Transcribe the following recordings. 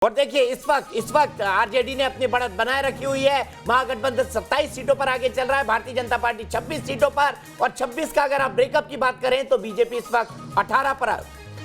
और देखिए इस वक्त आरजेडी ने अपनी बढ़त बनाए रखी हुई है। महागठबंधन 27 सीटों पर आगे चल रहा है, भारतीय जनता पार्टी 26 सीटों पर, और 26 का अगर आप ब्रेकअप की बात करें तो बीजेपी इस वक्त 18 पर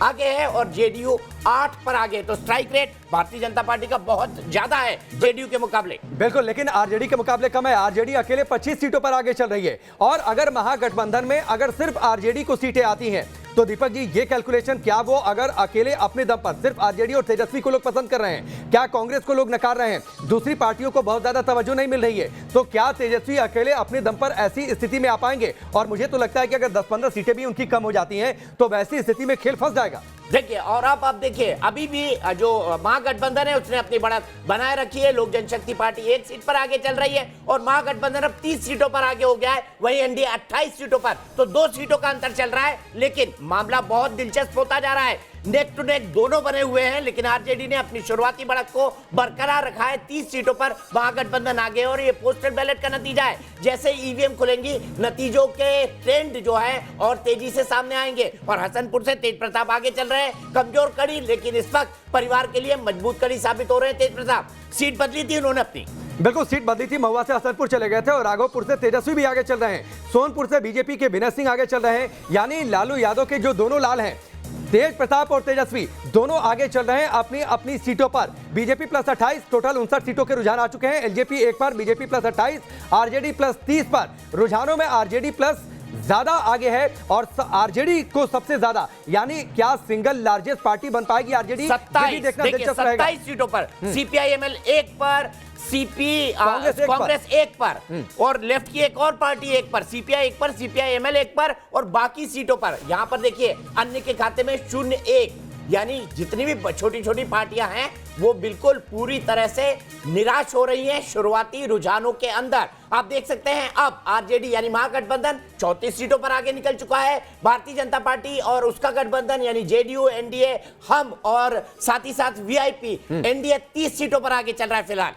आगे है और जेडीयू 8 पर आगे। तो strike rate Bharatiya Janata party का बहुत ज्यादा है जेडीयू के मुकाबले। बिल्कुल, लेकिन आरजेडी के मुकाबले कम है। आरजेडी अकेले 25 सीटों पर आगे चल रही है, और अगर महागठबंधन में अगर सिर्फ आरजेडी को सीटें आती हैं तो दीपक जी ये कैलकुलेशन, क्या वो अगर अकेले अपने दम पर सिर्फ आरजेडी और तेजस्वी को लोग पसंद कर रहे हैं, क्या कांग्रेस को लोग नकार रहे हैं, दूसरी पार्टियों को बहुत ज्यादा तवज्जो नहीं मिल रही है, तो क्या तेजस्वी अकेले अपने दम पर ऐसी स्थिति में आ पाएंगे? और मुझे तो लगता है कि अगर 10-15 सीटें भी उनकी कम हो जाती हैं तो वैसी स्थिति में खेल फंस जाएगा। देखिए, और आप देखिए अभी भी जो महागठबंधन है उसने अपनी बढ़त बनाए रखी है। लोक जनशक्ति पार्टी 1 सीट पर आगे चल रही है और महागठबंधन अब 30 सीटों पर आगे हो गया है, वहीं एनडीए 28 सीटों पर, तो 2 सीटों का अंतर चल रहा है। लेकिन मामला बहुत दिलचस्प होता जा रहा है, नेक टू नेक दोनों बने हुए हैं, लेकिन आरजेडी ने अपनी शुरुआती बढ़त को बरकरार रखा है। 30 सीटों पर महागठबंधन आगे, और ये पोस्टल बैलेट का नतीजा है। जैसे ईवीएम खुलेंगी, नतीजों के ट्रेंड जो है और तेजी से सामने आएंगे। और हसनपुर से तेज प्रताप आगे चल रहे हैं, कमजोर कड़ी, लेकिन इस वक्त परिवार के लिए मजबूत कड़ी साबित हो रहे हैं तेज प्रताप। सीट बदली थी उन्होंने अपनी, बिल्कुल सीट बदली थी, महुआ से हसनपुर चले गए थे, और राघोपुर से तेजस्वी भी आगे चल रहे हैं, सोनपुर से बीजेपी के विनय सिंह आगे चल रहे हैं। यानी लालू यादव के जो दोनों लाल हैं, तेज प्रताप और तेजस्वी, दोनों आगे चल रहे हैं अपनी अपनी सीटों पर। बीजेपी प्लस 28, टोटल 59 सीटों के रुझान आ चुके हैं। एलजेपी 1 पर, बीजेपी प्लस 28, आरजेडी प्लस 30 पर। रुझानों में आरजेडी प्लस ज्यादा आगे है, और आरजेडी को सबसे ज्यादा, यानी क्या सिंगल लार्जेस्ट पार्टी बन पाएगी आरजेडी? 27 सीटों पर, सीपीआईएमएल 1 पर, कांग्रेस 1 पर, और लेफ्ट की एक और पार्टी 1 पर, सीपीआई 1 पर, सीपीआईएमएल 1 पर, और बाकी सीटों पर यहां पर देखिए अन्य के खाते में 0-1। यानी जितनी भी छोटी छोटी पार्टियां हैं वो बिल्कुल पूरी तरह से निराश हो रही हैं शुरुआती रुझानों के अंदर। आप देख सकते हैं अब आरजेडी यानी महागठबंधन 34 सीटों पर आगे निकल चुका है। भारतीय जनता पार्टी और उसका गठबंधन यानी जेडीयू, एनडीए, हम और साथ ही साथ वीआईपी, एनडीए 30 सीटों पर आगे चल रहा है फिलहाल।